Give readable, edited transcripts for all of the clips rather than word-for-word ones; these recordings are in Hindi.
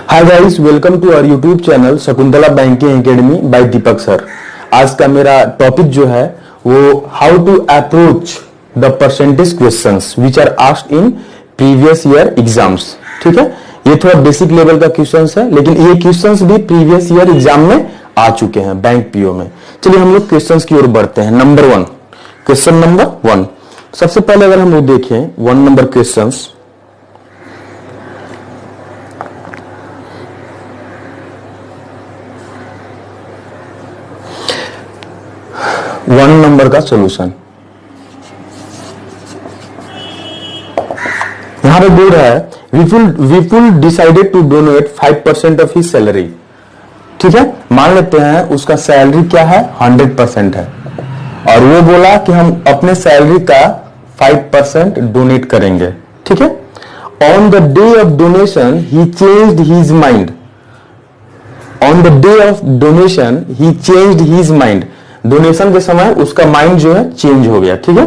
Hi guys, welcome to our YouTube channel Shakuntala banking academy by Deepak sir. आज का मेरा टॉपिक जो है वो how to approach the percentage questions which are asked in previous year exams. ठीक है, ये थोड़ा बेसिक लेवल का क्वेश्चंस है, लेकिन ये क्वेश्चंस भी प्रीवियस ईयर एग्जाम में आ चुके हैं बैंक पीओ में। चलिए हम लोग क्वेश्चंस की ओर बढ़ते हैं। Number one, question number one. सबसे पहले अगर हम लोग देखें 1 नंबर क्वेश्चंस, वन नंबर का सॉल्यूशन। यहां पे बोल रहा है Vipul decided to donate 5% of his salary. ठीक है, मान लेते हैं उसका सैलरी क्या है, 100% है, और वो बोला कि हम अपने सैलरी का 5% डोनेट करेंगे। ठीक है, on the day of donation he changed his mind. On the day of donation he changed his mind. Donation के समय उसका माइंड जो है चेंज हो गया। ठीक है,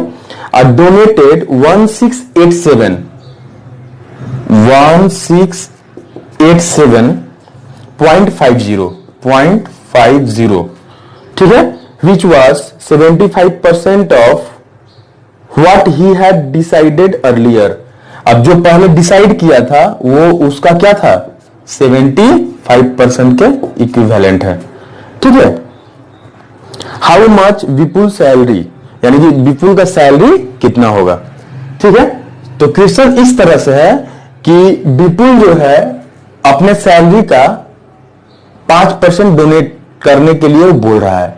और डोनेटेड 1687.50। ठीक है, which was 75% of what he had decided earlier। अब जो पहले डिसाइड किया था वो उसका क्या था, 75% के इक्विवेलेंट है। ठीक है, हाउ मच विपुल सैलरी, यानी कि विपुल का सैलरी कितना होगा। ठीक है, तो क्वेश्चन इस तरह से है कि विपुल जो है अपने सैलरी का 5% डोनेट करने के लिए वो बोल रहा है।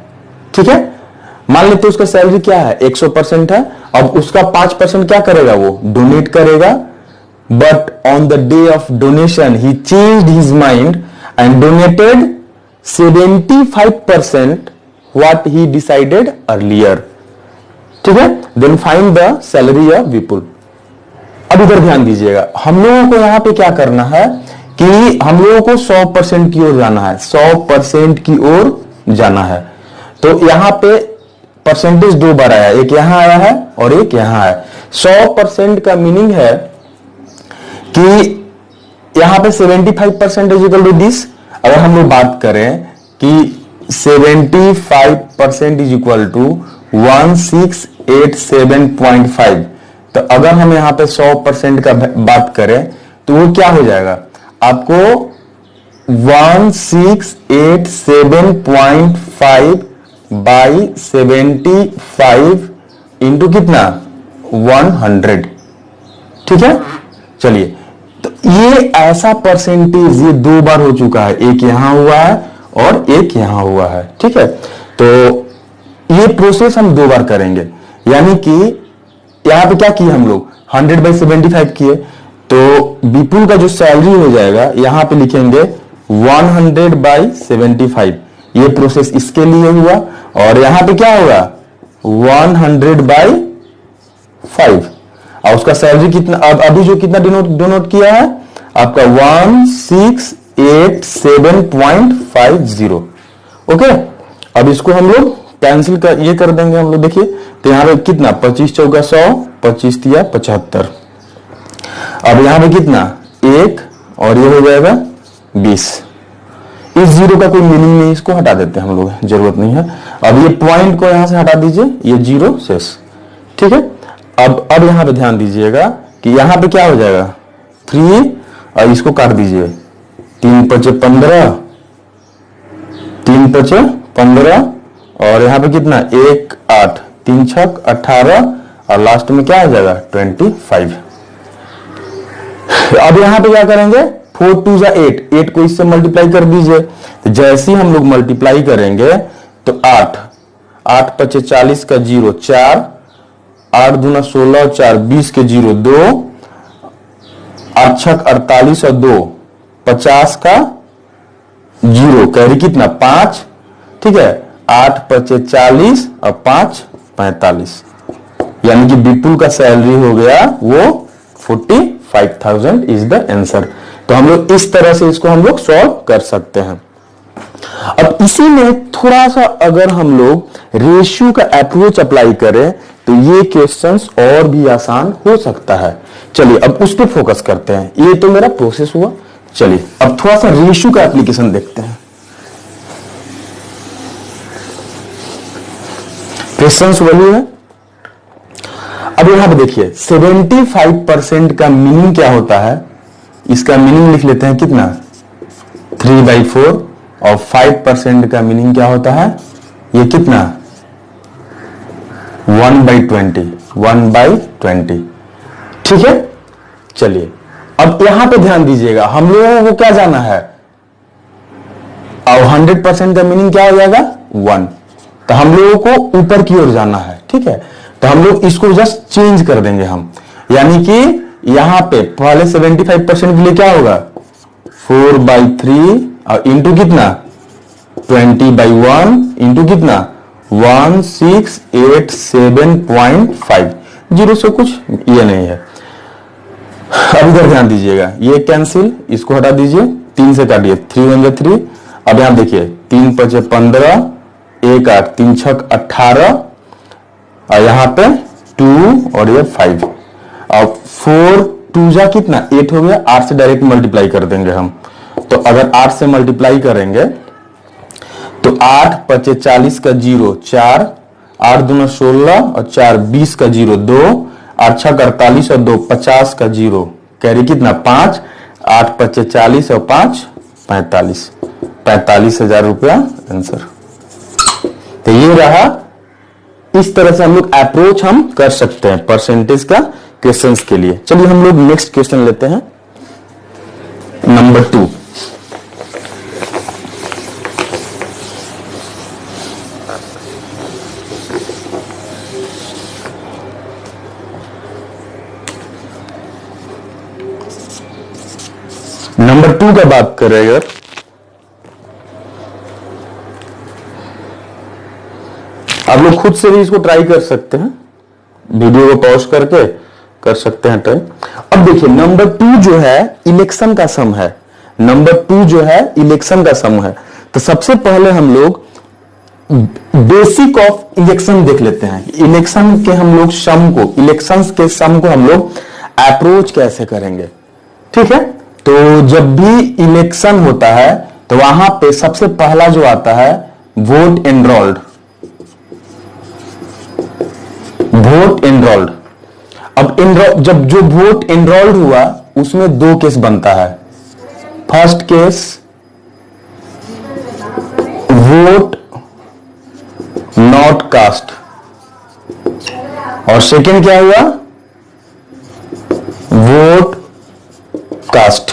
ठीक है, मान लेते उसका सैलरी क्या है, 100% है। अब उसका 5% क्या करेगा, वो डोनेट करेगा। But on the day of donation he changed his mind and donated 75% what he decided earlier। ठीक है, then find the salary of विपुल। अब इधर ध्यान दीजिएगा, हम लोगों को यहां पे क्या करना है कि हम लोगों को 100% की ओर जाना है, 100% की ओर जाना है। तो यहां पे परसेंटेज 2 बार आया, एक यहां आया है और एक यहां है। 100% का मीनिंग है कि यहां पे 75% इज इक्वल टू दिस। अगर हम लोग बात करें कि 75% इज इक्वल टू 1687.5, तो अगर हम यहां पे 100% का बात करें तो वो क्या हो जाएगा, आपको 1687.5 बाई 75 इंटू कितना, 100। ठीक है, चलिए, तो ये ऐसा परसेंटेज ये 2 बार हो चुका है, एक यहां हुआ है और एक यहां हुआ है। ठीक है, तो ये प्रोसेस हम 2 बार करेंगे, यानी कि यहां पे क्या किए हम लोग, 100/75 किए, तो विपुल का जो सैलरी हो जाएगा यहां पे लिखेंगे 100/75। ये प्रोसेस इसके लिए हुआ, और यहां पे क्या होगा 100/5, और उसका सैलरी कितना, अब अभी जो कितना डोनेट किया है आपका 1687.50। ओके, अब इसको हम लोग कैंसिल कर ये कर देंगे हम लोग। देखिए तो यहां पे कितना, 25 चौका 100, 25 तिया 75। अब यहां पे कितना, 1, और ये हो जाएगा 20। इस जीरो का कोई मीनिंग नहीं, इसको हटा देते हैं हम लोग, जरूरत नहीं है। अब ये पॉइंट को यहां से हटा दीजिए, ये 0 शेष। ठीक है, अब यहां पे ध्यान दीजिएगा कि यहां पे क्या हो जाएगा 3, और इसको काट दीजिए, 3 × 5 = 15, 3 × 5 = 15, और यहां पे कितना 1 8, 3 × 6 = 18, और लास्ट में क्या हो जाएगा 25। अब यहां पे क्या करेंगे, 4 × 2 = 8, 8 को इससे मल्टीप्लाई कर दीजिए। तो जैसे ही हम लोग मल्टीप्लाई करेंगे तो 8 8 × 5 = 40 का 0 4, 8 दूना 16, 4 20 के 0 2, 8 × 6 = 48 और 2 50 का 0, कैरी कितना 5। ठीक है, 8 × 5 = 40 और 5 45, यानी कि विपुल का सैलरी हो गया वो 45,000 इज द आंसर। तो हम लोग इस तरह से इसको हम लोग सॉल्व कर सकते हैं। अब इसी में थोड़ा सा अगर हम लोग रेशियो का अप्रोच अप्लाई करें तो ये क्वेश्चंस और भी आसान हो सकता है। चलिए अब उस पर फोकस करते हैं। ये तो मेरा प्रोसेस हुआ। चलिए अब थोड़ा सा रेशियो का एप्लीकेशन देखते हैं। क्वेश्चंस वैल्यू है। अब यहां पे देखिए 75% का मीनिंग क्या होता है, इसका मीनिंग लिख लेते हैं कितना 3/4 और 5% का मीनिंग क्या होता है, ये कितना 1/20 1/20। ठीक है, चलिए अब यहां पे ध्यान दीजिएगा, हम लोगों को क्या जाना है, और 100% का मीनिंग क्या हो जाएगा 1, तो हम लोगों को ऊपर की ओर जाना है। ठीक है, तो हम लोग इसको जस्ट चेंज कर देंगे हम, यानी कि यहां पे पहले 75% के लिए क्या होगा 4/3 और इंटू कितना 20/1 इंटू कितना 1687.5, जीरो से कुछ ये नहीं है। अब इधर ध्यान दीजिएगा, ये कैंसिल, इसको हटा दीजिए, 3 से काटिए 3 1 3। अब यहां देखिए 3 5 15, 1 8, 3 6 18 और यहां पे 2 और ये 5 और 4 2 जा कितना 8 हो गया, 8 से डायरेक्ट मल्टीप्लाई कर देंगे हम। तो अगर 8 से मल्टीप्लाई करेंगे तो 8 5 40 का 0 4, 8 दूना 16 और 4 20 का 0 2, 8 6 48 और 2 50 का 0 कैरी कितना 5, 8 5 40 और 5 45,000 रुपया आंसर। तो ये रहा, इस तरह से हम लोग अप्रोच हम कर सकते हैं परसेंटेज का क्वेश्चंस के लिए। चलिए हम लोग नेक्स्ट क्वेश्चन लेते हैं, नंबर 2। नंबर 2 का बात करें अगर, आप लोग खुद से भी इसको ट्राई कर सकते हैं, वीडियो को पॉज करके कर सकते हैं ट्राई। अब देखिए नंबर 2 जो है इलेक्शन का सम है, नंबर 2 जो है इलेक्शन का सम है। तो सबसे पहले हम लोग बेसिक ऑफ इलेक्शन देख लेते हैं, इलेक्शन के हम लोग सम को, इलेक्शंस के सम को हम लोग अप्रोच कैसे करेंगे। ठीक है, तो जब भी इलेक्शन होता है तो वहां पे सबसे पहला जो आता है वोट एनरोल्ड, वोट एनरोल्ड। अब जब जो वोट एनरोल्ड हुआ उसमें 2 केस बनता है। First case vote not cast और सेकंड क्या हुआ वोट कास्ट।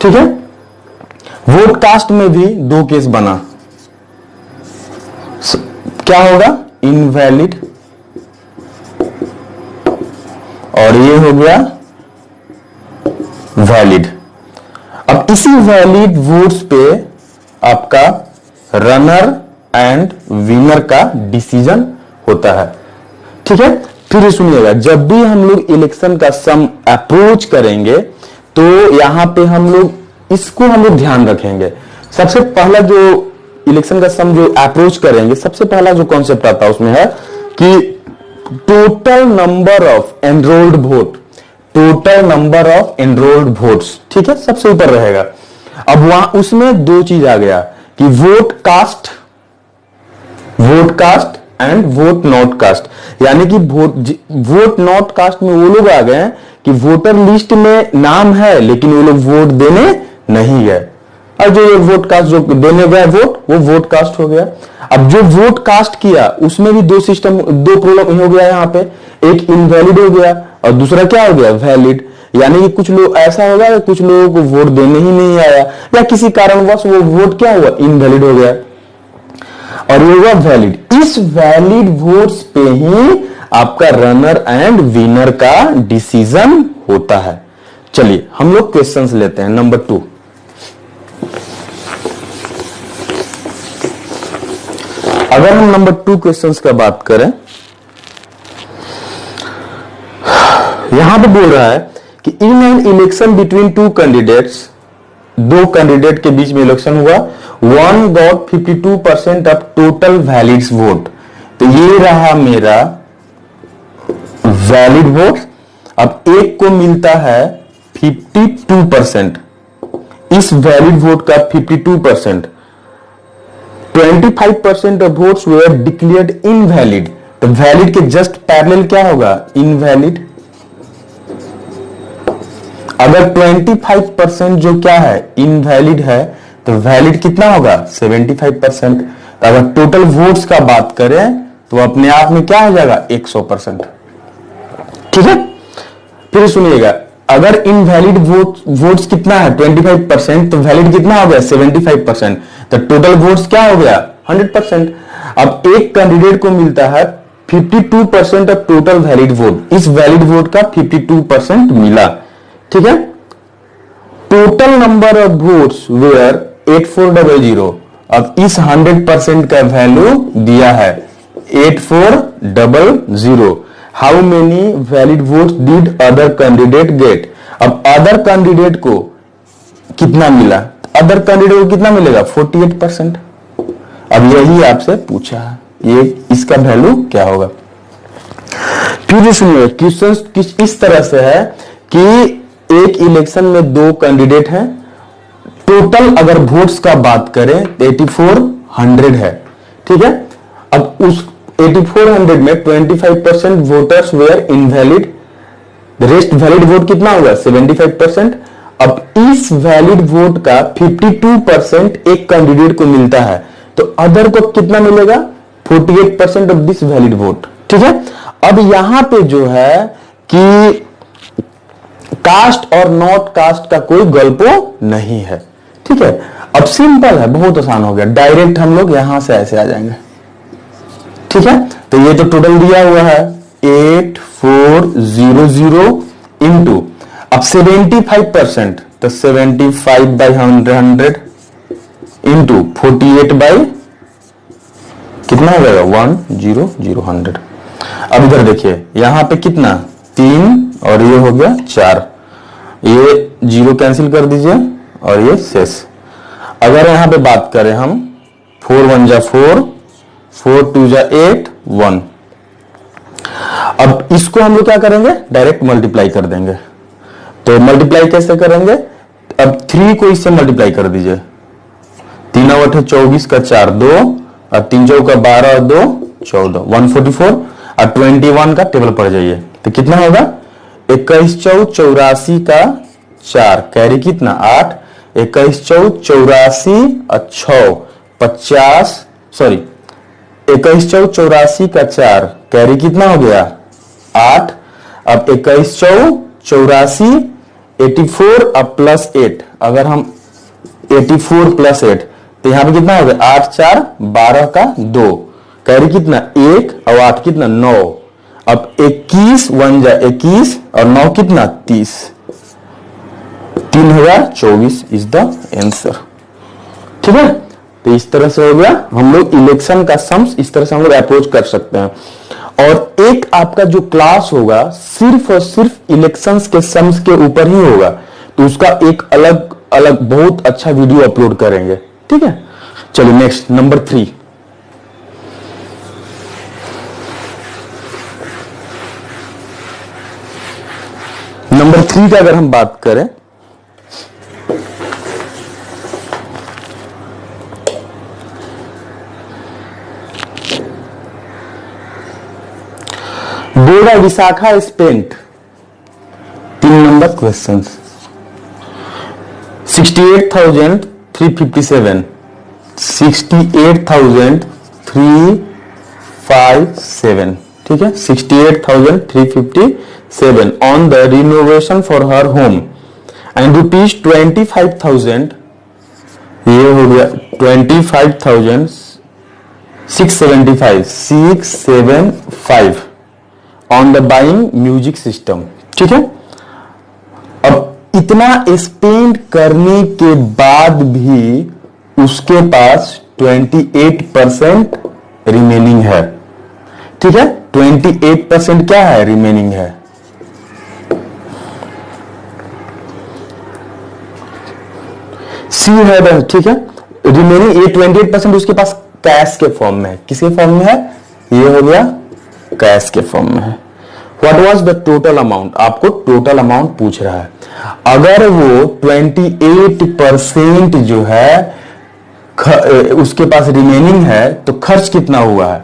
ठीक है, वोट कास्ट में भी 2 केस बना, क्या होगा इनवैलिड और ये हो गया वैलिड। अब इसी वैलिड वोट्स पे आपका रनर एंड विनर का डिसीजन होता है। ठीक है, फिर सुनिएगा, जब भी हम लोग इलेक्शन का सम अप्रोच करेंगे तो यहां पे हम लोग इसको हम लोग ध्यान रखेंगे। सबसे पहला जो इलेक्शन का सम जो अप्रोच करेंगे, सबसे पहला जो कॉन्सेप्ट आता है उसमें है कि total number of enrolled vote, total number of enrolled votes. ठीक है, सबसे ऊपर रहेगा। अब वहां उसमें 2 चीज आ गया कि vote cast and vote not cast, यानी कि वोट नॉट कास्ट में वो लोग आ गए कि वोटर लिस्ट में नाम है लेकिन वो लोग वोट देने नहीं गए, और जो वोट कास्ट जो देने गए वोट वो वोट कास्ट हो गया। अब जो वोट कास्ट किया उसमें भी 2 सिस्टम, 2 प्रॉब्लम हो गया यहाँ पे, एक इनवैलिड हो गया और दूसरा क्या हो गया वैलिड। यानी कि कुछ लोग ऐसा होगा कि कुछ लोगों को वोट देने ही नहीं आया या किसी कारणवश वो वोट क्या हुआ इनवैलिड हो गया और ये हुआ वैलिड। इस वैलिड वोट्स पे ही आपका रनर एंड विनर का डिसीजन होता है। चलिए हम लोग क्वेश्चंस लेते हैं, नंबर 2। अगर हम नंबर 2 क्वेश्चंस का बात करें, यहां पे बोल रहा है कि in an election between 2 candidates, 2 candidate के बीच में इलेक्शन हुआ, one got 52% of total valid vote. तो ये रहा मेरा वैलिड वोट। अब एक को मिलता है 52%, इस वैलिड वोट का 52%, 25% of votes were declared invalid. तो वैलिड के जस्ट पैरेलल क्या होगा? इनवैलिड। अगर 25% जो क्या है? इनवैलिड है, तो वैलिड कितना होगा? 75%। अगर टोटल वोट्स का बात करें तो अपने आप में क्या हो जाएगा? 100%। ठीक है, फिर सुनिएगा, अगर इनवैलिड वोट्स कितना है? 25%, तो वैलिड कितना हो गया? 75%। तो टोटल वोट्स क्या हो गया? 100%। अब एक कैंडिडेट को मिलता है 52% ऑफ टोटल वैलिड वोट। इस वैलिड वोट का 52% मिला। ठीक है, total number of votes were 8400। अब इस 100% का वैल्यू दिया है 8400। How many valid votes did other candidate get? अब अदर कैंडिडेट को कितना मिला? अदर कैंडिडेट को कितना मिलेगा? 48%। अब यही आपसे पूछा है, ये इसका वैल्यू क्या होगा? फिर सुनिए, क्वेश्चन किस इस तरह से है कि एक इलेक्शन में दो कैंडिडेट हैं, टोटल अगर वोट्स का बात करें तो 8400 है। ठीक है, अब उस 8400 में 25% voters were invalid, rest valid vote कितना होगा? 75%। अब इस वैलिड वोट का 52% एक कैंडिडेट को मिलता है, तो अदर को कितना मिलेगा? 48% ऑफ दिस वैलिड वोट। ठीक है, अब यहां पे जो है कि कास्ट और नॉट कास्ट का कोई गल्पो नहीं है। ठीक है, अब सिंपल है, बहुत आसान हो गया, डायरेक्ट हम लोग यहां से ऐसे आ जाएंगे। ठीक है, तो ये तो टोटल दिया हुआ है 8400 इंटू, अब 75%, तो 75/100 इंटू 48 बाई कितना हो जाएगा? 100। अब इधर देखिए, यहां पे कितना? 3 और ये हो गया 4, ये 0 कैंसिल कर दीजिए और ये शेष। अगर यहां पे बात करें हम, 4 1 जा 4, 4 2 जा 8, 1। अब इसको हम लोग क्या करेंगे? डायरेक्ट मल्टीप्लाई कर देंगे। तो मल्टीप्लाई कैसे करेंगे? अब 3 को इससे मल्टीप्लाई कर दीजिए, 3 8 24 का 4 2 और 3 4 का 12 और 2 14, 144 और 21 का टेबल पर जाइए तो कितना होगा? 21 4 84 का 4 कैरी कितना? 8, 21 4 84 और 6 50, सॉरी 21 4 84 का 4 कैरी कितना हो गया? 8। अब 21 4 84 84 और प्लस 8, अगर हम 84 प्लस 8 तो यहां पे कितना हो गया? 8 4 12 का 2 कैरी कितना? 1 और 8 कितना? 9। अब 21 1 जा 21 और 9 कितना? 30, 3024 इज द आंसर। ठीक है, तो इस तरह से हो गया। हम लोग इलेक्शन का सम्स इस तरह से हम लोग अप्रोच कर सकते हैं। और एक आपका जो क्लास होगा सिर्फ और सिर्फ इलेक्शंस के सम्स के ऊपर ही होगा, तो उसका एक अलग अलग बहुत अच्छा वीडियो अपलोड करेंगे। ठीक है, चलिए नेक्स्ट नंबर 3। नंबर 3 का अगर हम बात करें, board Vishakha spent 3 number question 68,357 68,357, ठीक है, 68,357 on the renovation for her home and ₹25,000, ये हो गया 25,675 on the buying music system. ठीक है, अब इतना स्पेंड करने के बाद भी उसके पास 28% रिमेनिंग है। ठीक है, 28% क्या है? रिमेनिंग है। सी है, ठीक है, रिमेनिंग ये 28% उसके पास कैश के फॉर्म में है। किसके फॉर्म में है? ये हो गया कैश के फॉर्म में है। What was the total amount, आपको टोटल अमाउंट पूछ रहा है। अगर वो 28% जो है उसके पास रिमेनिंग है तो खर्च कितना हुआ है,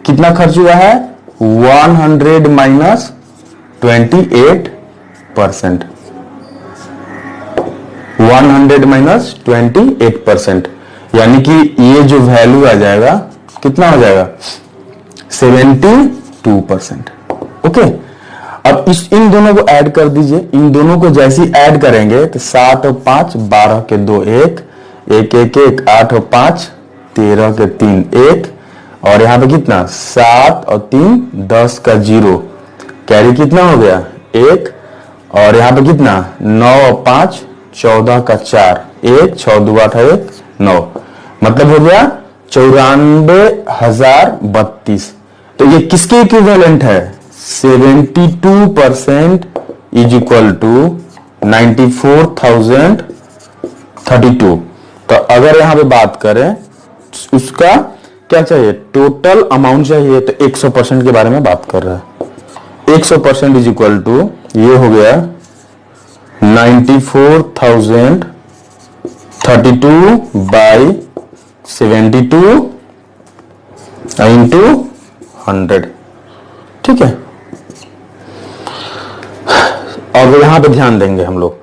कितना खर्च हुआ है 100 माइनस 28%, 100 माइनस 28%, यानी कि ये जो वैल्यू आ जाएगा कितना हो जाएगा 72%। ओके, अब इन दोनों को ऐड कर दीजिए, इन दोनों को जैसे ही ऐड करेंगे तो 7 और 5 12 के 2 1 1 1 1 8 और 5 13 के 3 1 और यहां पे कितना 7 और 3 10 का 0 कैरी कितना हो गया 1 और यहां पे कितना 9 और 5 14 का 4 1 6 2 8 1 9 मतलब हो गया 94,032। तो ये किसके इक्विवेलेंट है 72% इज इक्वल टू 94,032। तो अगर यहां पे बात करें उसका क्या चाहिए टोटल अमाउंट चाहिए तो 100% के बारे में बात कर रहा है। 100% इज इक्वल टू ये हो गया 94,032 बाई 72 इंटू 100। ठीक है, अब यहां पे ध्यान देंगे हम लोग,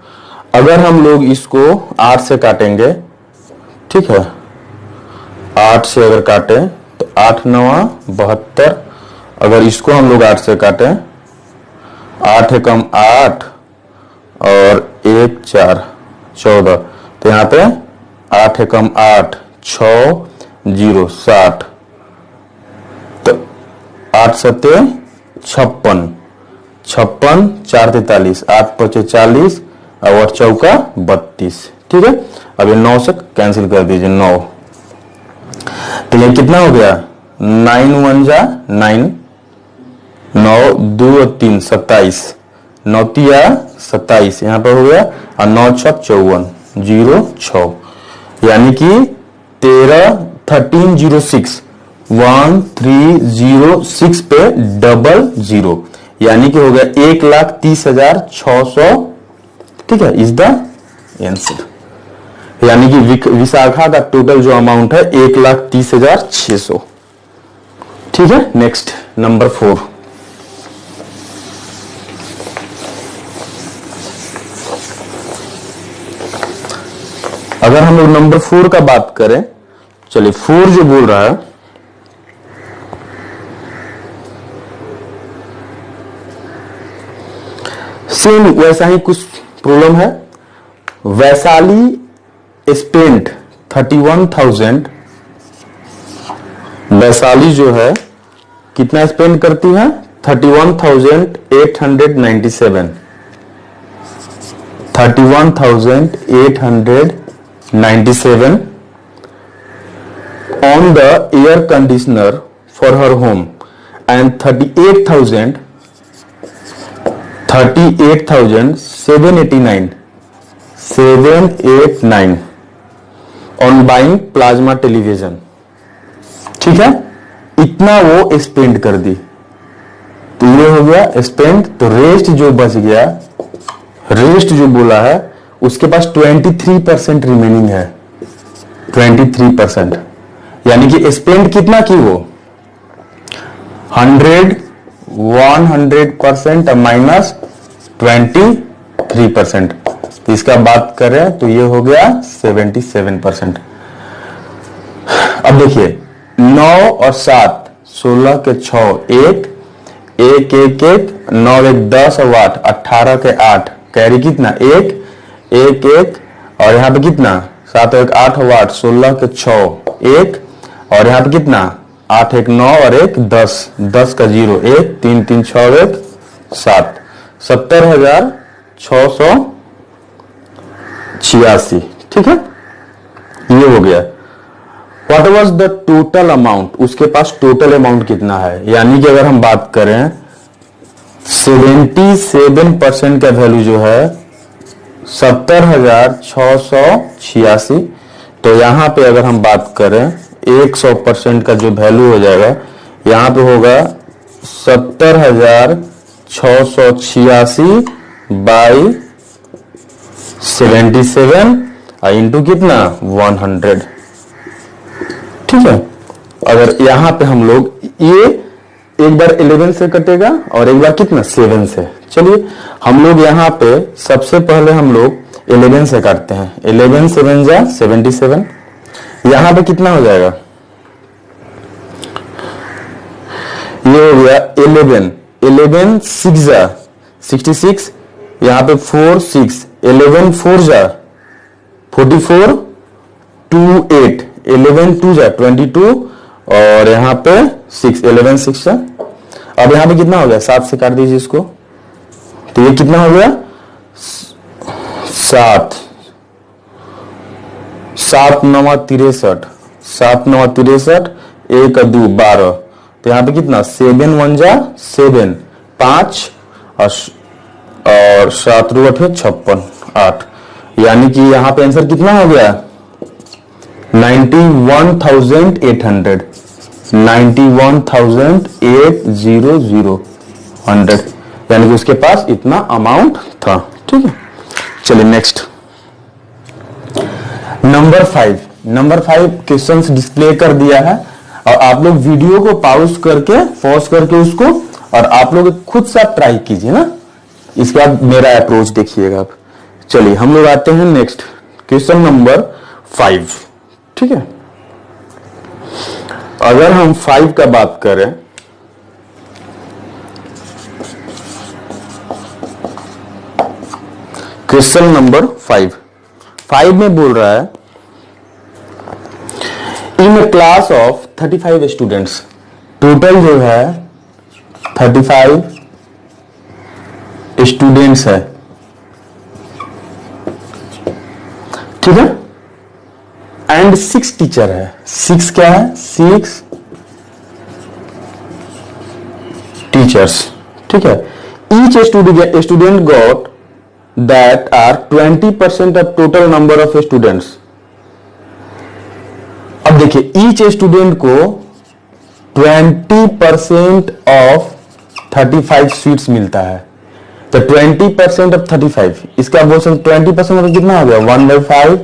अगर हम लोग इसको 8 से काटेंगे, ठीक है 8 से अगर काटें तो 8 9 72, अगर इसको हम लोग 8 से काटें 8 एकम 8 और 1 4 14, तो यहां पे 8 एकम 8 6 0 60, तो 8 सत्ते 56 56 4 43 8 5 40 और चौका 32। ठीक है, अब ये 9 से कैंसिल कर दीजिए 9, तो ये कितना हो गया 9 1 जा 9 9 2 और 3 27 9 तिया 27 यहाँ पर हो गया और 9 6 54 0 6, यानी कि 1306 पे 00, यानी कि हो गया 1,30,600। ठीक है, इज द आंसर, यानी कि विशाखा का टोटल जो अमाउंट है 1,30,600। ठीक है, नेक्स्ट नंबर 4। अगर हम लोग नंबर 4 का बात करें, चलिए 4 जो बोल रहा है सेम वैसा ही कुछ प्रॉब्लम है। वैशाली स्पेंट 31,000, वैशाली जो है कितना स्पेंड करती है 31,897, 31,897 on the air conditioner for her home and 38,789 on buying plasma television। ठीक है, इतना वो स्पेंड कर दी, तो ये हो गया स्पेंड। तो रेस्ट जो बच गया, रेस्ट जो बोला है उसके पास 23% रिमेनिंग है, 23%, यानी कि स्पेंड कितना की वो 100% माइनस 23%, तो इसका बात करें तो ये हो गया 77%। अब देखिए 9 और 7 16 के 6 1 1 1 1 9 1 10 और 8 18 के 8 कैरी कितना 1 1 1 और यहाँ पे कितना 7 1 8 और 8 16 के 6 1 और यहाँ पे कितना 8 1 9 और 1 10 10 का 0 1 3 3 6 1 7 70,686। ठीक है, ये हो गया। What was the total amount, उसके पास टोटल अमाउंट कितना है, यानी कि अगर हम बात करें 77% का वैल्यू जो है 70,686, तो यहां पे अगर हम बात करें 100% का जो वैल्यू हो जाएगा यहाँ पे होगा 686 बाई 77 इंटू कितना 100। ठीक है, अगर यहां पे हम लोग ये एक बार 11 से कटेगा और एक बार कितना 7 से। चलिए हम लोग यहां पे सबसे पहले हम लोग 11 से काटते हैं। 11 7 जा 77, यहां पे कितना हो जाएगा, ये हो गया 11 11 6 जा 66, यहां पे 4 6 11 4 जा 44 2 8 11 2 जा 22 और यहां पे 6 11 6 जा। अब यहां पे कितना हो गया, 7 से काट दीजिए इसको, तो ये कितना हो गया 7 7 9 63 7 9 63 1 2 12, तो यहां पे कितना 7 1 जा 7 5 और 7 2 8 56 8, यानी कि यहां पे आंसर कितना हो गया 91,800 91,800, यानी कि उसके पास इतना अमाउंट था। ठीक है, चलिए नेक्स्ट नंबर 5 क्वेश्चंस डिस्प्ले कर दिया है और आप लोग वीडियो को पॉज करके उसको और आप लोग खुद से आप ट्राई कीजिए ना, इसके बाद मेरा अप्रोच देखिएगा आप। चलिए हम लोग आते हैं नेक्स्ट क्वेश्चन नंबर 5। ठीक है, अगर हम 5 का बात करें, क्वेश्चन नंबर 5 में बोल रहा है इन ए क्लास ऑफ 35 स्टूडेंट्स, टोटल जो है 35 स्टूडेंट्स है। ठीक है, एंड 6 टीचर है। 6 क्या है, 6 टीचर्स। ठीक है, each student got that are 20% of total number of students. अब देखिए ईच स्टूडेंट को 20% ऑफ 35 स्वीट्स मिलता है, तो 20% ऑफ 35, इसका बोल सकते 20% मतलब कितना हो गया 1/5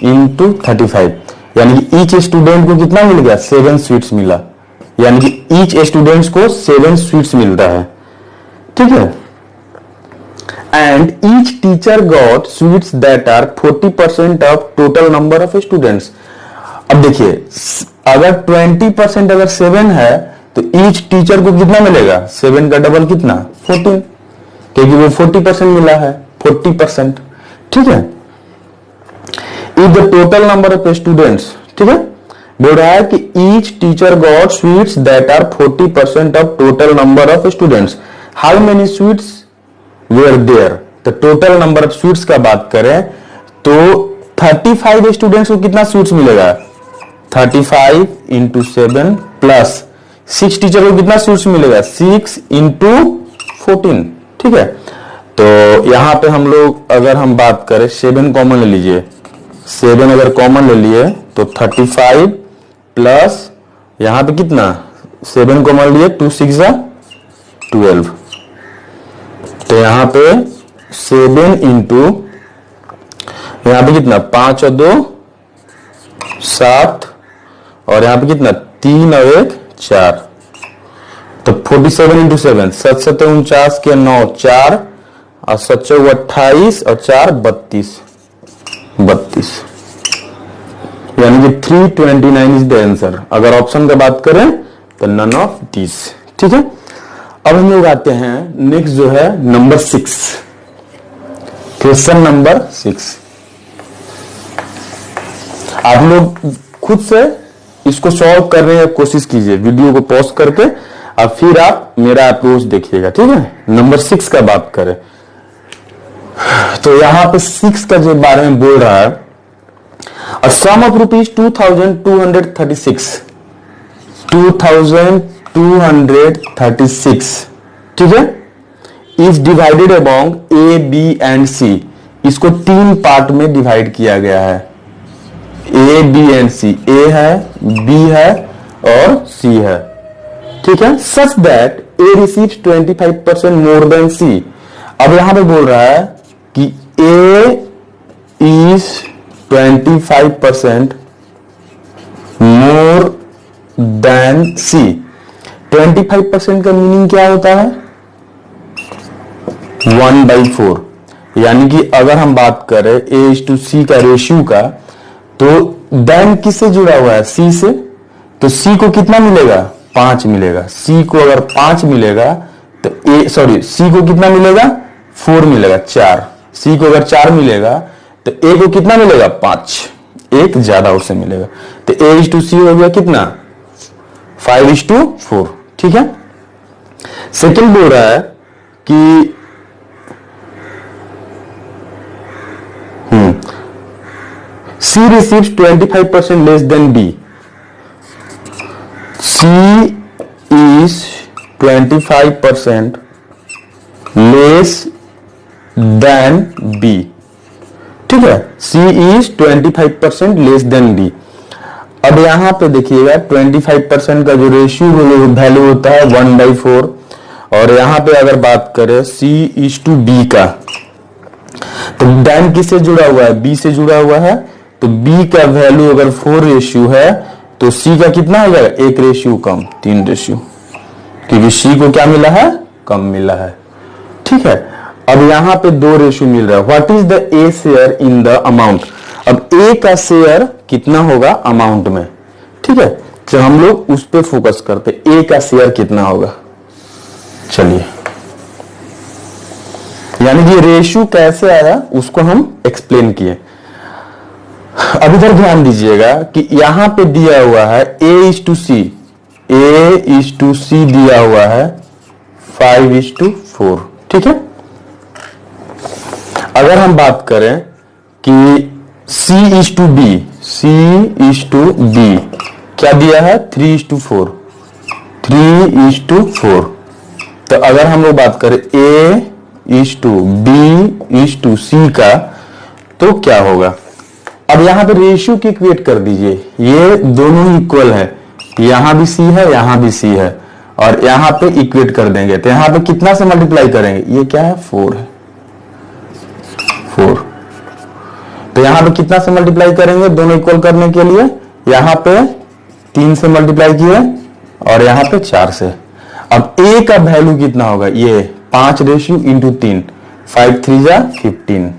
इंटू 35, यानी कि ईच स्टूडेंट को कितना मिल गया 7 स्वीट्स मिला, यानी कि ईच स्टूडेंट्स को 7 स्वीट्स मिल रहा है। ठीक है, and each teacher got sweets that are 40% of total number of students. अब देखिए अगर 20% अगर 7 है तो ईच टीचर को कितना मिलेगा, 7 का डबल कितना 14, क्योंकि वो 40% मिला है 40%। ठीक है, if the total number of students, ठीक है, बोल रहा है कि each teacher got sweets that are 40% of total number of students, how many sweets were there. तो टोटल नंबर ऑफ स्वीट्स का बात करें तो 35 स्टूडेंट्स को कितना स्वीट्स मिलेगा, 35 इंटू 7 प्लस 6 टीचर को कितना स्वीट्स मिलेगा, 6 इंटू 14। ठीक है, तो यहां पे हम लोग अगर हम बात करें 7 कॉमन ले लीजिए, 7 अगर कॉमन ले लिए तो 35 प्लस यहां पे कितना 7 कॉमन लिए 2 6 12, तो यहां पे 7 इंटू यहां पे कितना 5 और 2 7 और यहां पे कितना 3 और 1 4, तो 47 इंटू 7 7 7 49 के 9 4 और 7 28 और 4 32, यानी कि 329 इज द आंसर। अगर ऑप्शन का बात करें तो नन ऑफ दिस। ठीक है, अब हम लोग आते हैं नेक्स्ट जो है नंबर 6, क्वेश्चन नंबर 6। आप लोग खुद से इसको सॉल्व करने की कोशिश कीजिए, वीडियो को पॉज करके और फिर आप मेरा अप्रोच देखिएगा। ठीक है, नंबर 6 का बात करें तो यहां पे 6 का जो बारे में बोल रहा है, a sum of rupees 2236 ठीक है, is divided among A B and C. इसको 3 पार्ट में डिवाइड किया गया है, ए बी एंड सी, ए है बी है और सी है। ठीक है, such that A receives 25% more than C. अब यहां पे बोल रहा है कि ए इज 25% मोर देन सी। 25% का मीनिंग क्या होता है? 1/4। यानी कि अगर हम बात करें ए इज टू सी का रेशियो का, तो देन किससे जुड़ा हुआ है? सी से। तो सी को कितना मिलेगा? 5 मिलेगा। सी को अगर 5 मिलेगा तो सी को कितना मिलेगा? 4 मिलेगा, 4। सी को अगर 4 मिलेगा तो ए को कितना मिलेगा? 5। एक ज्यादा उससे मिलेगा। तो ए इज टू सी हो गया कितना? 5:4। ठीक है। सेकंड बोल रहा है कि C receives 25% less than B. C is 25% less than B. ठीक है। C is 25% less than B. अब यहां पे देखिएगा 25% का जो रेशियो वैल्यू होता है 1/4। और यहां पे अगर बात करें C is to B का, तो देन किससे जुड़ा हुआ है? B से जुड़ा हुआ है। तो B का वैल्यू अगर 4 रेशियो है तो C का कितना हो जाएगा? 1 रेशियो कम, 3 रेशियो, क्योंकि C को क्या मिला है? कम मिला है। ठीक है। अब यहां पे 2 रेशियो मिल रहा है। What is the A share in the amount? अब A का शेयर कितना होगा अमाउंट में? ठीक है। तो हम लोग उस पर फोकस करते, A का शेयर कितना होगा। चलिए, यानी कि रेशियो कैसे आया उसको हम एक्सप्लेन किए। अब इधर ध्यान दीजिएगा कि यहां पे दिया हुआ है A is to C, A is to C दिया हुआ है 5:4। ठीक है। अगर हम बात करें कि C is to B, C is to B क्या दिया है? 3:4, 3:4। तो अगर हम लोग बात करें A is to B is to C का, तो क्या होगा? अब यहां पे रेशियो की इक्वेट कर दीजिए। ये दोनों ही इक्वल है, यहां भी C है, यहां भी C है, और यहां पे इक्वेट कर देंगे। तो यहां पे कितना से मल्टीप्लाई करेंगे? ये क्या है? 4 है, 4। तो यहां पे कितना से मल्टीप्लाई करेंगे दोनों इक्वल करने के लिए? यहां पे 3 से मल्टीप्लाई किए और यहां पे 4 से। अब A का वैल्यू कितना होगा? ये 5 रेशियो इंटू 3, 5 3 जा 15।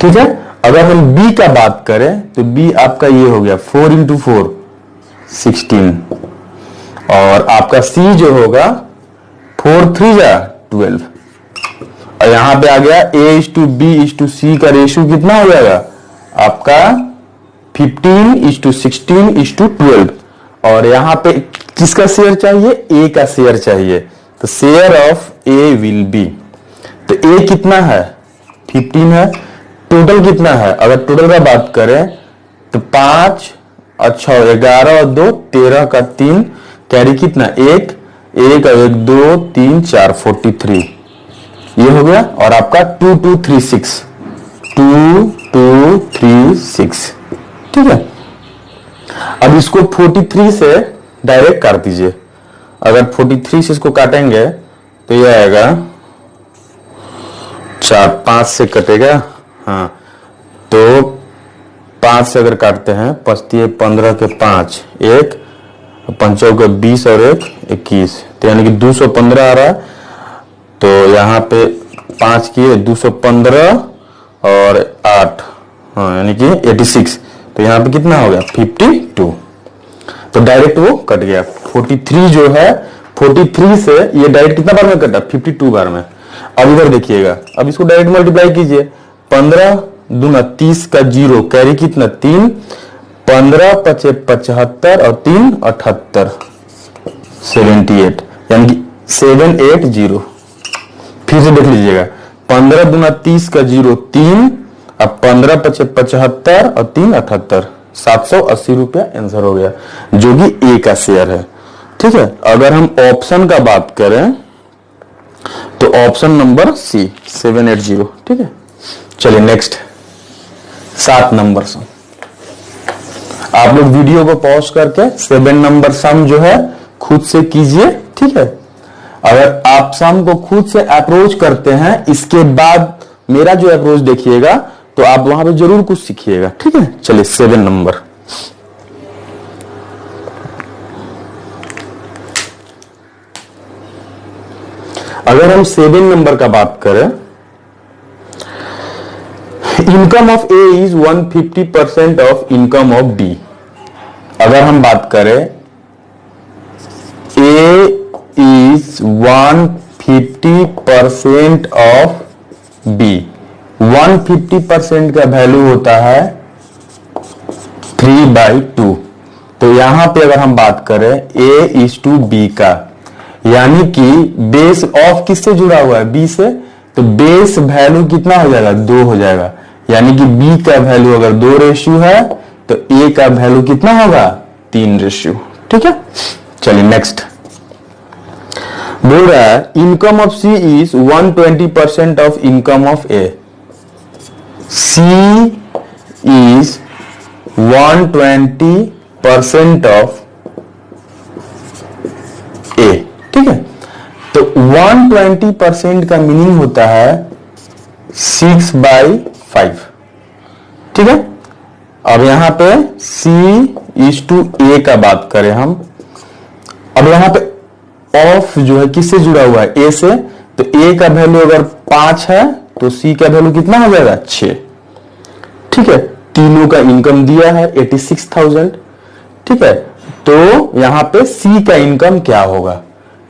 ठीक है। अगर हम B का बात करें तो B आपका ये हो गया 4 इंटू 4 16, और आपका C जो होगा 4 3 जा 12। और यहां पे आ गया A is to B is to C का रेशियो कितना हो जाएगा आपका? 15 is to 16 is to 12। और यहां पे किसका शेयर चाहिए? A का शेयर चाहिए। तो share of A will be, तो A कितना है? 15 है। टोटल कितना है? अगर टोटल का बात करें तो 5 अच्छा 11 और 2 13 का 3 कैरी कितना? 1 1 और 1 2 3 4 43 ये हो गया। और आपका 2236 2236। ठीक है। अब इसको 43 से डायरेक्ट काट दीजिए। अगर 43 से इसको काटेंगे तो ये आएगा 4 5 से कटेगा। हाँ, तो 5 से अगर काटते हैं 15 के 5 1 5 के 20 और 1 21, तो यानी कि 215 आ रहा है। तो यहाँ पे 5 किए 215 और 8, हाँ यानी कि 86। तो यहाँ पे कितना हो गया? 52। तो डायरेक्ट वो कट गया। 43 जो है 43 से ये डायरेक्ट कितना बार में कटा? 52 बार में। अब इधर देखिएगा, अब इसको डायरेक्ट मल्टीप्लाई कीजिए। 15 दूना 30 का 0 कैरी कितना? 3 15 5 75 और 3 78 78, यानी कि 780। फिर से देख लीजिएगा, 15 दूना 30 का 0 3, अब 15 5 75 और 3 78, 780 रुपया आंसर हो गया, जो कि A का शेयर है। ठीक है। अगर हम ऑप्शन का बात करें तो ऑप्शन नंबर C 780। ठीक है। चलिए नेक्स्ट 7 नंबर सम। आप लोग वीडियो को पॉज करके 7 नंबर सम जो है खुद से कीजिए। ठीक है। अगर आप सम को खुद से अप्रोच करते हैं, इसके बाद मेरा जो अप्रोच देखिएगा तो आप वहां पे जरूर कुछ सीखिएगा। ठीक है, चलिए 7 नंबर। अगर हम 7 नंबर का बात करें, income of A is 150% of income of B. अगर हम बात करें ए इज 150% ऑफ बी, 150% का वैल्यू होता है 3/2। तो यहां पे अगर हम बात करें ए इज टू बी का, यानी कि बेस ऑफ किससे जुड़ा हुआ है, बी से, तो बेस वैल्यू कितना हो जाएगा, 2 हो जाएगा। यानी कि बी का वैल्यू अगर 2 रेशियो है तो ए का वैल्यू कितना होगा, 3 रेशियो। ठीक है, चलिए नेक्स्ट बोल रहा है income of C is 120% of income of A. C is 120% of A. ठीक है, तो 120% का मीनिंग होता है 6/5। ठीक है, अब यहां पे C इज टू ए का बात करें हम, अब यहां पे ऑफ जो है किससे जुड़ा हुआ है, ए से, तो ए का वैल्यू अगर 5 है तो C का वैल्यू कितना हो जाएगा, 6। ठीक है, तीनों का इनकम दिया है 86,000। ठीक है, तो यहां पे C का इनकम क्या होगा,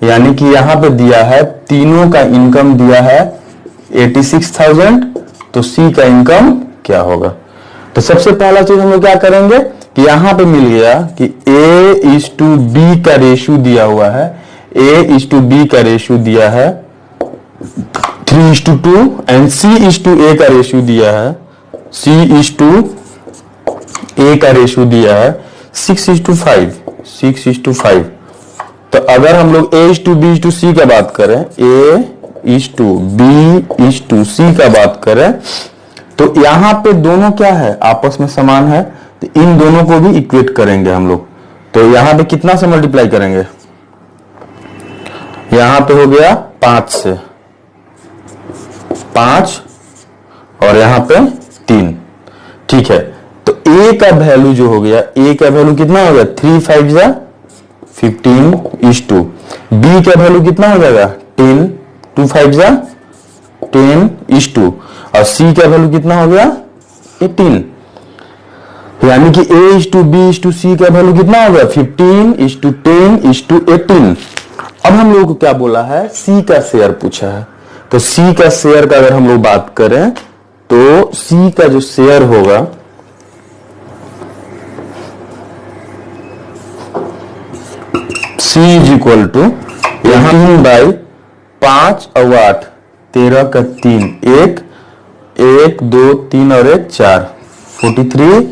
यानी कि यहां पे दिया है तीनों का इनकम दिया है 86,000, तो C का इनकम क्या होगा। तो सबसे पहला चीज हम लोग क्या करेंगे कि यहां पे मिल गया कि A इज टू बी का रेशियो दिया हुआ है, A इज टू बी का रेशियो दिया है 3:2 एंड C इज टू ए का रेशियो दिया है, C इज टू ए का रेशियो दिया है 6:5, 6:5। तो अगर हम लोग A is to B is to C का बात करें, A is to B is to C का बात करें, तो यहां पे दोनों क्या है, आपस में समान है, तो इन दोनों को भी इक्वेट करेंगे हम लोग। तो यहां पे कितना से मल्टीप्लाई करेंगे, यहां पे हो गया 5 से, 5 और यहां पे 3। ठीक है, तो A का वैल्यू जो हो गया, A का वैल्यू कितना हो गया, 3 5 जा 15:2। B का वैल्यू कितना हो जाएगा, 10, 2 5 जा 10:2 और C का वैल्यू कितना हो गया, 18। यानी कि A is to B is to C का वैल्यू कितना हो गया, 15:10:18। अब हम लोग को क्या बोला है, C का शेयर पूछा है, तो C का शेयर का अगर हम लोग बात करें तो C का जो शेयर होगा, C इज इक्वल टू यहां 3/5 और 8, 13 का 3, 1 2 3 और 1 4, 43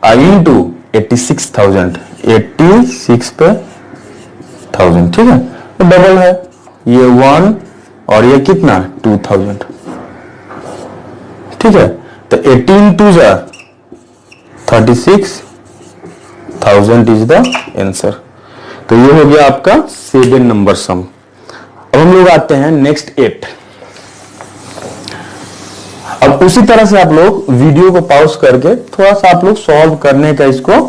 इंटू 86,000, 86 पे 1000। ठीक है, तो डबल है, ये 1 और ये कितना 2000। ठीक है, तो 18 2 जा 36,000 इज द आंसर। तो ये हो गया आपका 7 नंबर सम। अब हम लोग आते हैं नेक्स्ट 8। अब उसी तरह से आप लोग वीडियो को पॉज करके थोड़ा सा आप लोग सॉल्व करने का इसको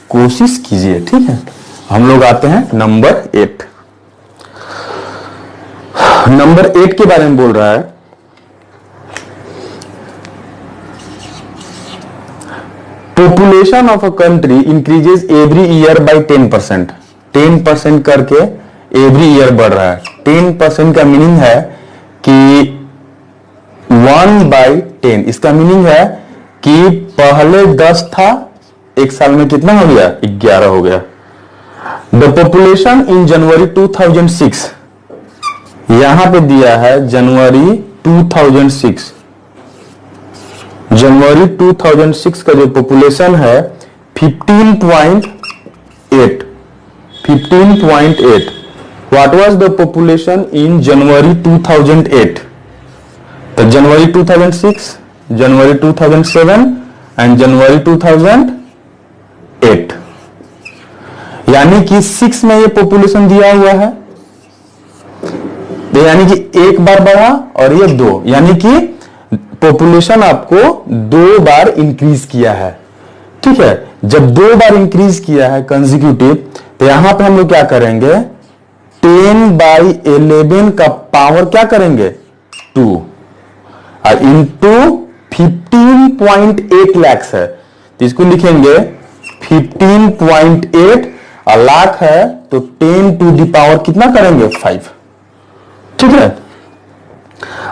कोशिश कीजिए। ठीक है, हम लोग आते हैं नंबर 8। नंबर 8 के बारे में बोल रहा है population of a country increases every year by 10%। 10% करके एवरी ईयर बढ़ रहा है। 10% का मीनिंग है कि 1/10। इसका मीनिंग है कि पहले 10 था, एक साल में कितना हो गया, 11 हो गया। द पॉपुलेशन इन जनवरी 2006, यहां पे दिया है जनवरी 2006। जनवरी 2006 का जो पॉपुलेशन है 15.8। 15.8। What was the population in January 2008? तो जनवरी 2006, जनवरी 2007 एंड जनवरी 2008। यानी कि 6 में ये पॉपुलेशन दिया हुआ है, तो यानी कि एक बार बढ़ा और ये 2, यानी कि पॉपुलेशन आपको 2 बार इंक्रीज किया है। ठीक है, जब 2 बार इंक्रीज किया है कंसेक्यूटिव, तो यहां पे हम लोग क्या करेंगे, 10/11 का पावर क्या करेंगे 2 और इंटू 15.8 लाख है, तो इसको लिखेंगे 15.8 और लाख है तो 10 टू द पावर कितना करेंगे 5। ठीक है,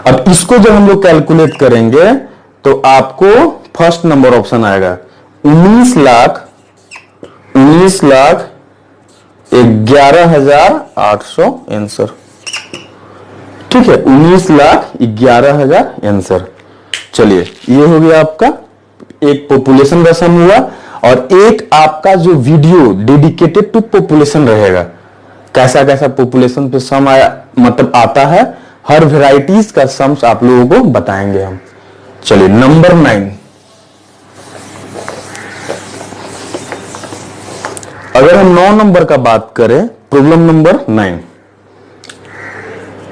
अब इसको जब हम लोग कैलकुलेट करेंगे तो आपको फर्स्ट नंबर ऑप्शन आएगा 19,11,800 आंसर। ठीक है, 19,11,000 आंसर। चलिए, ये हो गया आपका एक पॉपुलेशन का सम हुआ, और एक आपका जो वीडियो डेडिकेटेड टू पॉपुलेशन रहेगा, कैसा कैसा पॉपुलेशन पे सम आया मतलब आता है, हर वेराइटीज का सम्स आप लोगों को बताएंगे हम। चलिए नंबर 9, अगर हम 9 नंबर का बात करें, प्रॉब्लम नंबर 9,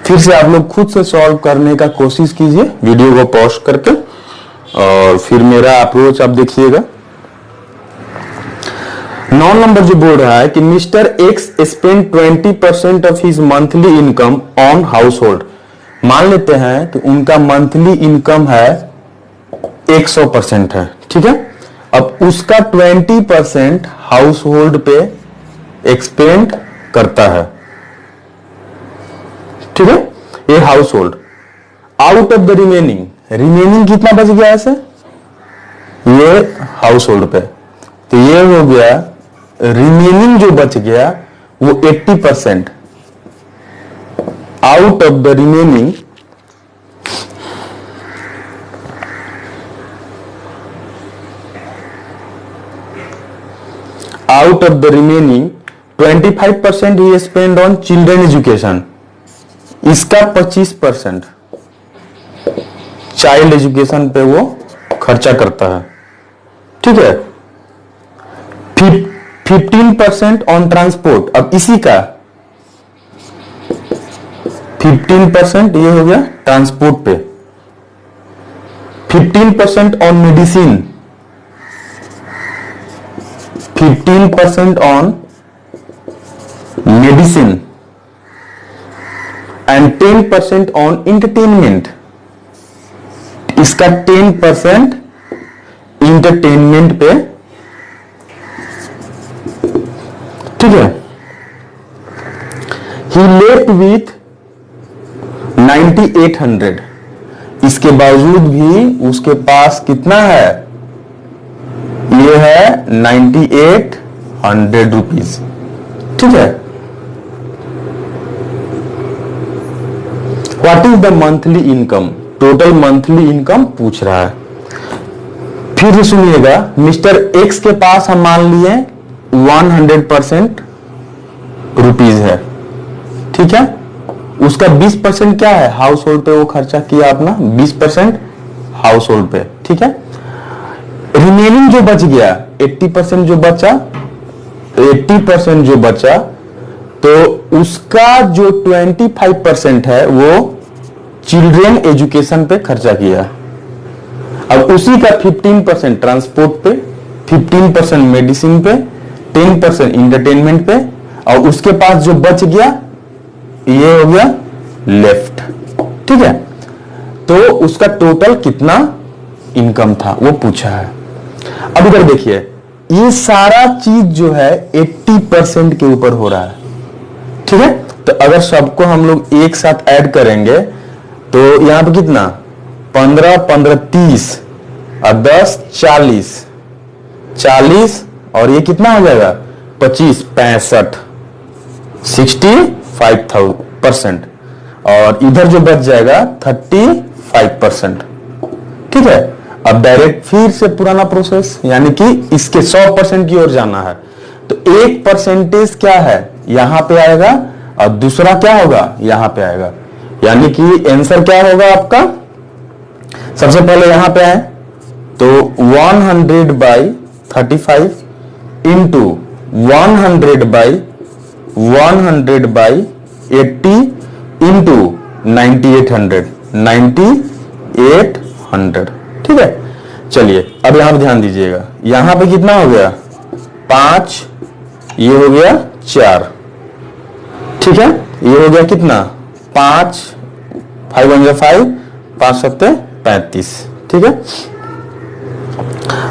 फिर से आप लोग खुद से सॉल्व करने का कोशिश कीजिए वीडियो को पॉज करके, और फिर मेरा अप्रोच आप देखिएगा। 9 नंबर जो बोल रहा है कि mister x spend 20% of his monthly income on house hold. मान लेते हैं कि उनका मंथली इनकम है 100% है। ठीक है, अब उसका 20% हाउस होल्ड पे एक्सपेंड करता है। ठीक है, ये house hold. Out of the remaining कितना बच गया ऐसे, ये हाउस होल्ड पे, तो ये हो गया रिमेनिंग जो बच गया वो 80%। Out of the remaining out of the remaining 25% he spend on children education, इसका 25% चाइल्ड एजुकेशन पे वो खर्चा करता है। ठीक है, 15% ऑन ट्रांसपोर्ट, अब इसी का 15% ये हो गया ट्रांसपोर्ट पे, 15% on medicine, 15% on medicine and 10% on entertainment, इसका 10% entertainment पे। ठीक है, he left with 9800, इसके बावजूद भी उसके पास कितना है, ये है 9800 रुपीज। ठीक है, what is the monthly income, total monthly income पूछ रहा है। फिर सुनिएगा, मिस्टर एक्स के पास हम मान लिए 100% रुपीज है। ठीक है, उसका 20% क्या है, हाउस होल्ड पे वो खर्चा किया अपना 20% हाउस होल्ड पे। ठीक है, रिमेनिंग जो बच गया 80% जो बचा, 80% जो बचा, तो उसका जो 25% है वो चिल्ड्रन एजुकेशन पे खर्चा किया। अब उसी का 15% ट्रांसपोर्ट पे, 15% मेडिसिन पे, 10% इंटरटेनमेंट पे, और उसके पास जो बच गया ये हो गया लेफ्ट। ठीक है, तो उसका टोटल कितना इनकम था वो पूछा है। अब इधर देखिए, ये सारा चीज जो है 80% के ऊपर हो रहा है। ठीक है, तो अगर सबको हम लोग एक साथ ऐड करेंगे तो यहां पे कितना 15 15 30 और 10 40 40 और ये कितना हो जाएगा 25 65 65%, और इधर जो बच जाएगा 35%। ठीक है, अब डायरेक्ट फिर से पुराना प्रोसेस, यानी कि इसके 100% की ओर जाना है, तो 1% क्या है यहां पे आएगा और दूसरा क्या होगा यहां पे आएगा, यानी कि आंसर क्या होगा आपका, सबसे पहले यहां पे आए तो 100/35 इंटू 100/100/80 इंटू 9800 9800। ठीक है, चलिए अब यहां पर ध्यान दीजिएगा, यहां पे कितना हो गया 5, ये हो गया 4। ठीक है, ये हो गया कितना 5, 5 1 5, 5 7 35। ठीक है,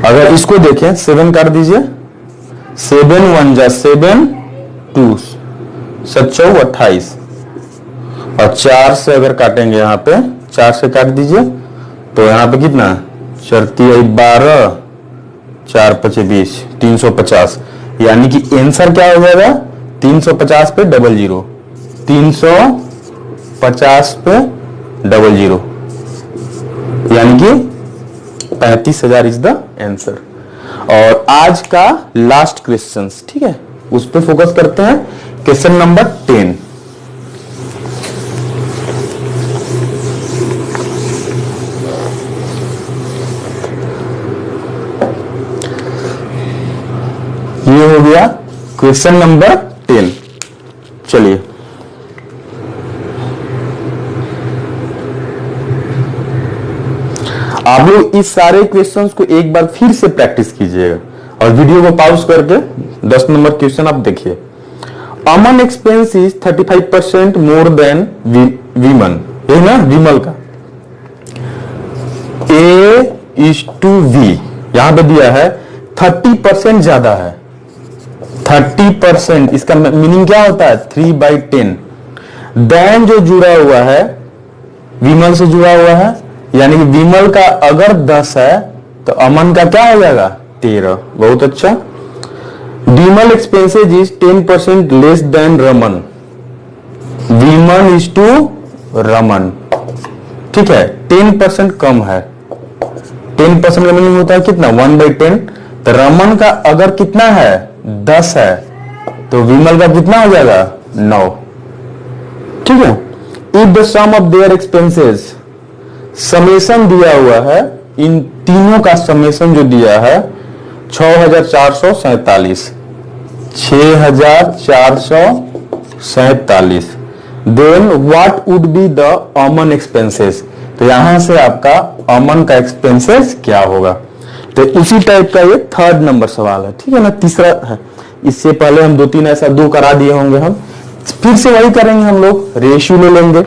अगर इसको देखें 7 काट दीजिए, 7 1 जा 7, 2 7 4 28, और 4 से अगर काटेंगे यहां पे 4 से काट दीजिए तो यहां पे कितना 4 3 12, 4 5 20, 350। यानी कि आंसर क्या हो जाएगा 350 पे 00, 350 पे 00, यानी कि 35,000 इज द आंसर। और आज का लास्ट क्वेश्चन, ठीक है, उस पर फोकस करते हैं। Question number 10। ये हो गया क्वेश्चन नंबर 10। चलिए आप लोग इस सारे क्वेश्चंस को एक बार फिर से प्रैक्टिस कीजिएगा और वीडियो को पॉज करके 10 नंबर क्वेश्चन आप देखिए। Aman expense is 35% more than Vimal, ये ना विमल का A/V यहां पे दिया है 30% ज्यादा है। 30% इसका मीनिंग क्या होता है 3/10। देन जो जुड़ा हुआ है विमल से जुड़ा हुआ है, यानी कि विमल का अगर 10 है तो अमन का क्या हो जाएगा 13। बहुत अच्छा। Vimal expenses is 10% less than Raman, Vimal is to Raman. ठीक है, 10% कम है। 10% का मीनिंग होता है कितना 1/10। तो रमन का अगर कितना है 10 है तो विमल का कितना हो जाएगा 9। ठीक है, if the sum of their expenses, summation दिया हुआ है, इन तीनों का समेशन जो दिया है 6447, 6447, then what would be the amount expenses. तो यहां से आपका अमन का एक्सपेंसेस क्या होगा। तो उसी टाइप का ये 3rd नंबर सवाल है। ठीक है ना, तीसरा है। इससे पहले हम 2-3 ऐसा 2 करा दिए होंगे, हम फिर से वही करेंगे, हम लोग रेशियो ले लेंगे।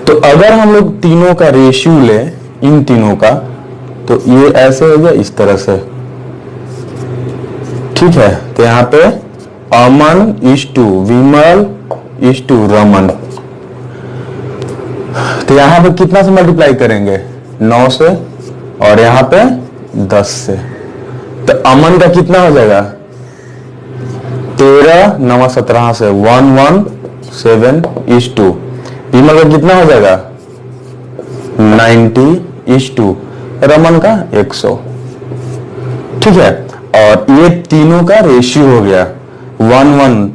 तो अगर हम लोग तीनों का रेशियो ले, इन तीनों का, तो ये ऐसे हो गया इस तरह से। ठीक है, तो यहां पे Aman is to Vimal is to Raman. तो यहां पे कितना से मल्टीप्लाई करेंगे 9 से, और यहां पे 10 से। तो अमन का कितना हो जाएगा 13 9 17 से 117 इज टू। विमल का कितना हो जाएगा 90 इज टू, रमन का 100। ठीक है, और ये तीनों का रेशियो हो गया 1:1।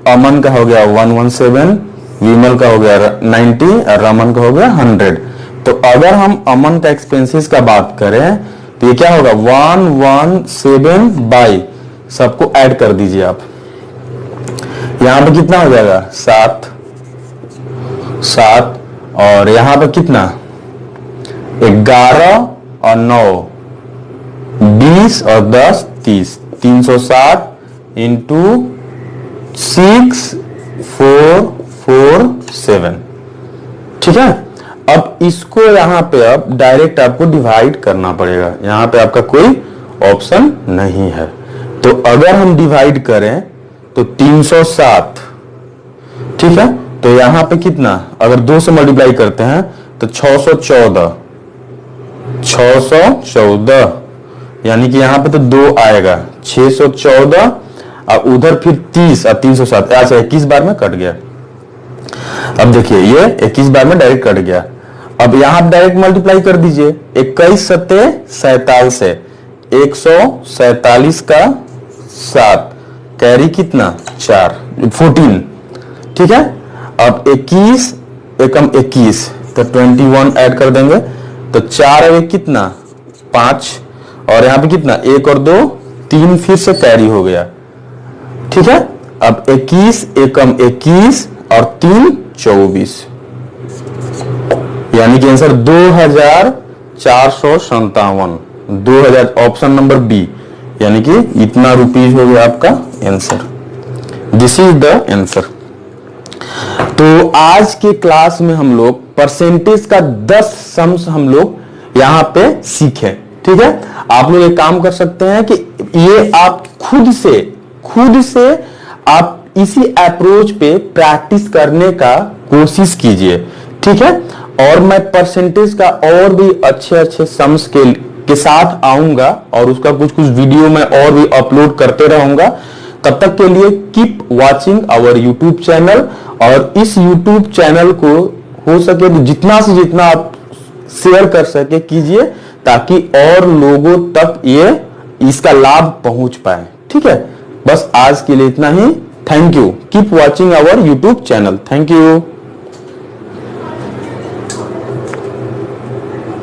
अमन का हो गया 117, विमल का हो गया 90 और रमन का हो गया 100। तो अगर हम अमन का एक्सपेंसेस का बात करें तो ये क्या होगा 117 बाई, सबको ऐड कर दीजिए आप। यहां पे कितना हो जाएगा 7 और यहां पे कितना 11 और 9 20 और 10 30, 360 इंटू 6447। ठीक है, अब इसको यहां पे अब डायरेक्ट आपको डिवाइड करना पड़ेगा, यहां पे आपका कोई ऑप्शन नहीं है। तो अगर हम डिवाइड करें तो 307, ठीक है, तो यहां पे कितना, अगर 2 से मल्टीप्लाई करते हैं तो 614, यानी कि यहां पे तो 2 आएगा 614, और उधर फिर 30 और 307। अच्छा 21 बार में कट गया। अब देखिए ये 21 बार में डायरेक्ट कट गया। अब यहां डायरेक्ट मल्टीप्लाई कर दीजिए, 21 7 47 से 147 का 7 कैरी कितना 4 14। ठीक है, अब 21 एकम 21 तो 21 ऐड कर देंगे तो 4 और 1 कितना 5, और यहां पे कितना 1 और 2 3 फिर से कैरी हो गया। ठीक है, अब 21 एकम 21 और 3 24। यानी कि आंसर 2457, 2000, ऑप्शन नंबर बी, यानी कि इतना रुपीज हो गया आपका answer. This is the answer. तो आज के क्लास में हम लोग परसेंटेज का 10 सम्स हम लोग यहां पे सीखे। ठीक है, आप लोग एक काम कर सकते हैं कि ये आप खुद से आप इसी अप्रोच पे प्रैक्टिस करने का कोशिश कीजिए। ठीक है, और मैं परसेंटेज का और भी अच्छे सम्स के साथ आऊंगा और उसका कुछ वीडियो मैं और भी अपलोड करते रहूंगा। तब तक के लिए keep watching our YouTube channel, और इस यूट्यूब चैनल को हो सके तो जितना से जितना आप शेयर कर सके कीजिए, ताकि और लोगों तक ये इसका लाभ पहुंच पाए। ठीक है, बस आज के लिए इतना ही। Thank you. Keep watching our YouTube channel. Thank you.